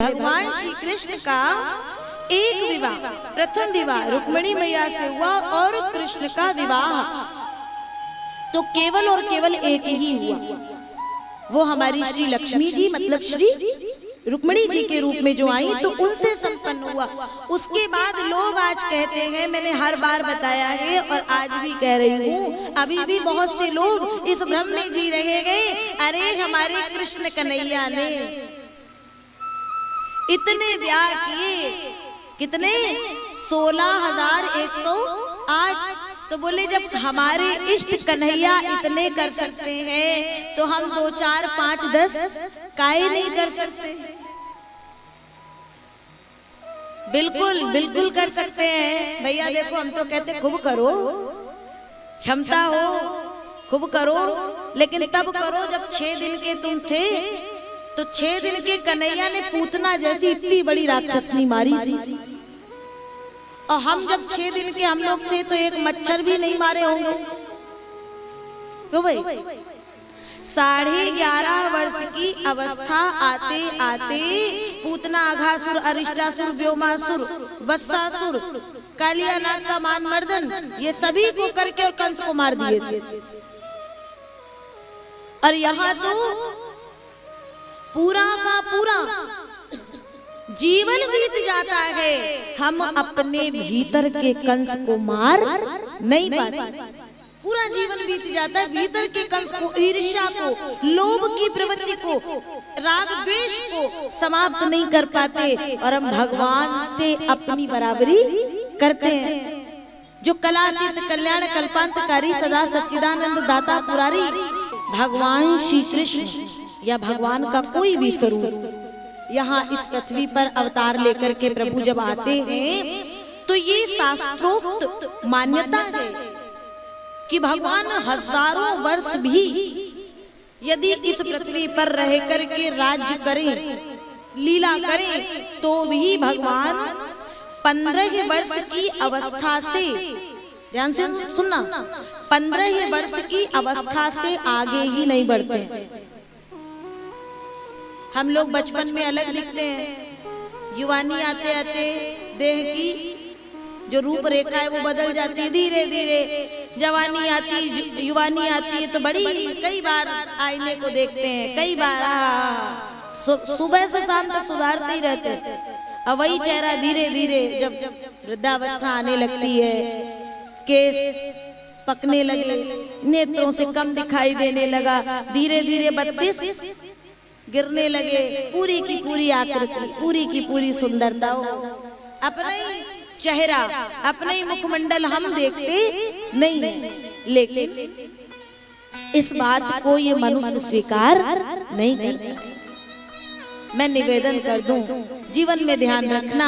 भगवान श्री कृष्ण का एक विवाह, प्रथम विवाह रुक्मिणी मैया से हुआ और कृष्ण का विवाह तो केवल और केवल एक ही हुआ। वो हमारी श्री लक्ष्मी जी मतलब श्री रुक्मिणी जी के रूप में जो आई तो उनसे संपन्न हुआ। उसके बाद लोग आज कहते हैं, मैंने हर बार बताया है और आज भी कह रही हूँ, अभी भी बहुत से लोग इस भ्रम में जी रहे हैं, अरे हमारे कृष्ण कन्हैया ने इतने ब्याह किए, कितने 16,108। तो बोले जब हमारे इष्ट कन्हैया इतने कर सकते हैं तो हम 2, 4, 5, 10 काहे नहीं कर सकते? बिल्कुल बिल्कुल कर सकते हैं भैया। देखो हम तो कहते खूब करो, क्षमता हो खूब करो, लेकिन तब करो जब 6 दिन के तुम थे तो 6 दिन के कन्हैया ने पूतना जैसी इतनी बड़ी राक्षसनी मारी थी। और हम जब 6 दिन के हम लोग थे तो एक मच्छर भी नहीं मारे होंगे क्यों भाई? 11.5 वर्ष की अवस्था आते आते पूतना, अघासुर, अरिष्टासुर, व्योमासुर, वत्सासुर, कालियानाग का मान मर्दन, ये सभी को करके और कंस को मार दिए थे। और यहाँ तो पूरा का पूरा जीवन बीत जाता है, हम अपने भीतर के कंस को मार नहीं पाते। पूरा जीवन बीत जाता है, भीतर के कंस को, ईर्ष्या को, लोभ की प्रवृत्ति को, राग द्वेष को समाप्त नहीं कर पाते और हम भगवान से अपनी बराबरी करते हैं। जो कलातीत कल्याण कल्पांतकारी सदा सच्चिदानंद दाता पुरारी भगवान श्री कृष्ण या भगवान का कोई भी स्वरूप यहाँ इस पृथ्वी पर अवतार लेकर के प्रभु जब आते हैं तो ये शास्त्रोक्त मान्यता है कि भगवान हजारों वर्ष भी यदि इस पृथ्वी पर रह करके राज्य करें, लीला करें, तो भी भगवान 15 वर्ष की अवस्था से, ध्यान से सुनना, 15 वर्ष की अवस्था से आगे ही नहीं बढ़ते। हम लोग बचपन में अलग दिखते हैं, युवानी आते आते देह की जो रूप रेखा है वो बदल जाती है, धीरे धीरे जवानी आती, युवानी आती है तो बड़ी कई बार आईने को देखते हैं, कई बार सुबह से शाम तक सुधारते ही रहते हैं। और वही चेहरा धीरे धीरे जब वृद्धावस्था आने लगती है, केस पकने लगे, नेत्रों से कम दिखाई देने लगा, धीरे धीरे 32 गिरने लगे, पूरी की पूरी आकृति, पूरी की पूरी सुंदरता, अपना ही चेहरा, अपना ही मुखमंडल हम देखते नहीं है। लेकिन इस बात को ये मनुष्य स्वीकार नहीं करता। मैं निवेदन कर दूं, जीवन में ध्यान रखना,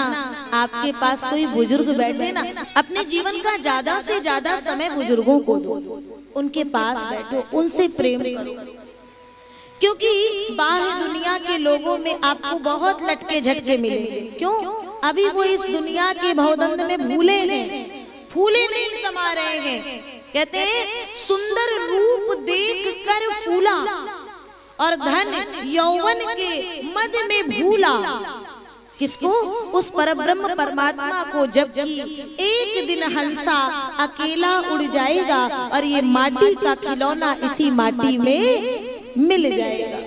आपके पास कोई बुजुर्ग बैठे ना, अपने जीवन का ज्यादा से ज्यादा समय बुजुर्गों को दो, उनके पास बैठो, उनसे प्रेम करो, क्योंकि बाहर दुनिया के लोगों में आपको बहुत लटके झटके मिलेंगे। क्यों? अभी वो इस दुनिया के भवदंड में भूले हैं, फूले नहीं समा रहे हैं। कहते हैं सुंदर रूप देख कर फूला और धन यौवन के मद में भूला। किसको? उस परब्रह्म परमात्मा को। जबकि एक दिन हंसा अकेला उड़ जाएगा और ये माटी का खिलौना इसी माटी में मिल जाएगा,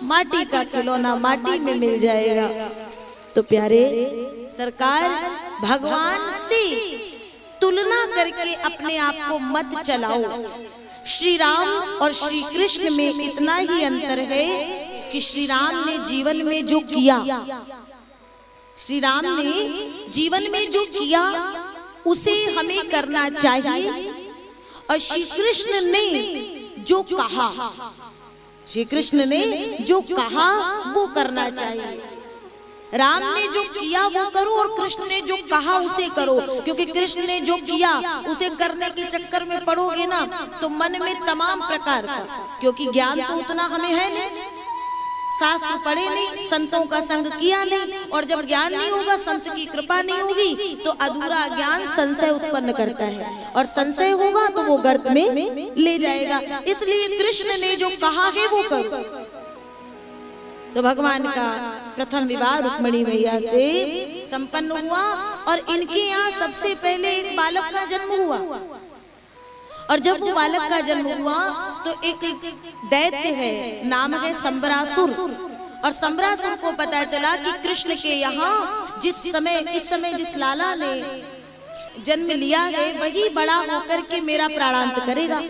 माटी का खिलौना माटी में मिल जाएगा। तो प्यारे सरकार, भगवान से तुलना करके अपने आप को मत चलाओ। श्री राम और श्री कृष्ण में इतना ही अंतर है कि श्री राम ने जीवन में जो किया, श्री राम ने जीवन में जो किया उसे हमें करना चाहिए, और श्री कृष्ण ने जो कहा, श्री कृष्ण ने जो कहा वो करना चाहिए। राम ने जो किया वो करो और कृष्ण ने जो कहा उसे करो, क्योंकि कृष्ण ने जो किया उसे करने के चक्कर में पड़ोगे ना तो मन में तमाम प्रकार का, क्योंकि ज्ञान तो उतना हमें है नहीं, शास्त्र पढ़े नहीं, संतों का संग किया नहीं, और जब ज्ञान नहीं होगा, संत की कृपा नहीं होगी तो अधूरा ज्ञान संशय उत्पन्न करता है, और संशय होगा तो वो गर्त में ले जाएगा। इसलिए कृष्ण ने जो कहा है वो करो। तो भगवान का प्रथम विवाह रुक्मिणी मैया से संपन्न हुआ और इनके यहाँ सबसे पहले एक बालक का जन्म हुआ। और जब वो बालक का जन्म हुआ तो एक दैत्य है, नाम है संबरासुर। और संबरासुर को पता चला कि कृष्ण के यहाँ इस समय जिस लाला ने जन्म लिया है वही बड़ा होकर के मेरा प्राणांत करेगा।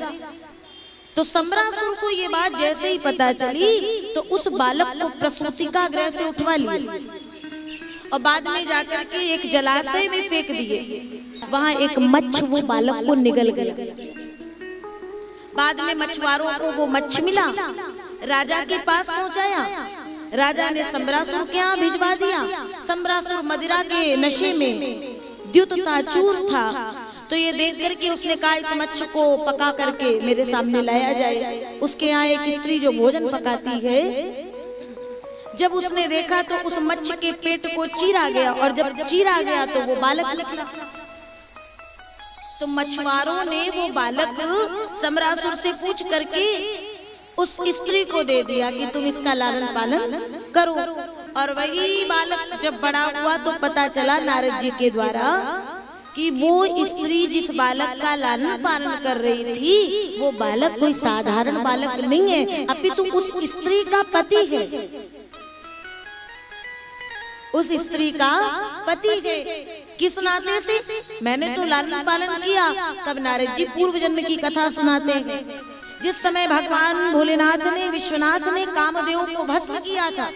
तो संबरासुर को ये बात जैसे ही पता चली तो उस बालक को प्रसूतिका गृह से उठवा लिया और बाद में जाकर के एक जलाशय में फेंक दिए। वहां एक मच्छ वो बालक को निगल गया। बाद में मछुआरों को वो मच्छ मिला, राजा के पास पहुंचाया। राजा ने संबरासुर के यहाँ भिजवा दिया। संबरासुर मदिरा के नशे में द्युत था, चूर था। तो ये देख करके उसने कहा इस मच्छ को पका करके मेरे सामने लाया जाए। उसके यहाँ एक स्त्री जो भोजन पकाती है, जब उसने देखा तो उस मच्छ के पेट को चीरा गया और जब चीरा गया तो वो बालक निकला। तो मछुआरों ने वो बालक संबरासुर से पूछ करके उस स्त्री को दे दिया कि तुम इसका लालन पालन करो। और वही बालक जब बड़ा हुआ तो पता चला नारद जी के द्वारा कि वो स्त्री जिस बालक का लालन पालन कर रही थी वो बालक कोई साधारण बालक नहीं है, अपितु उस स्त्री का पति है। उस स्त्री का पति है। किस नाते से? मैंने तो लालन पालन किया। तब नारद जी पूर्व जन्म की कथा सुनाते हैं। जिस समय भगवान भोलेनाथ ने विश्वनाथ ने कामदेव को भस्म किया था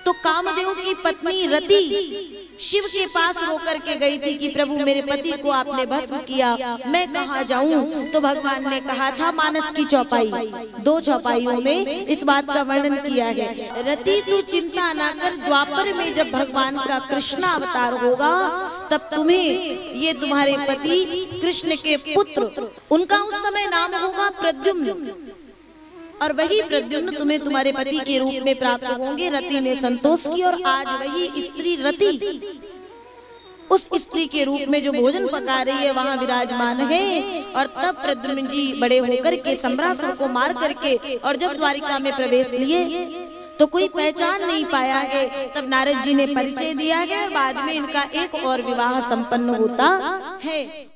तो कामदेव की पत्नी रति शिव के पास रोकर के गई थी कि प्रभु मेरे पति को आपने भस्म किया, मैं कहाँ जाऊं? तो भगवान ने कहा था मानस की चौपाई, 2 चौपाइयों में इस बात का वर्णन किया है। रति तू चिंता ना कर, द्वापर में जब भगवान का कृष्ण अवतार होगा तब तुम्हें ये तुम्हारे पति कृष्ण के पुत्र, उनका उस समय नाम होगा प्रद्युम्न, और वही प्रद्युम्न तुम्हें तुम्हारे पति के रूप में प्राप्त होंगे। रति ने संतोष की और आज वही स्त्री रति उस स्त्री के रूप में जो भोजन पका रही है वहां विराजमान है। और तब प्रद्युम्न जी बड़े होकर के संबरासुर को मार करके और जब द्वारिका में प्रवेश लिए तो कोई पहचान नहीं पाया है। तब नारद जी ने परिचय दिया है और बाद में इनका एक और विवाह संपन्न होता है।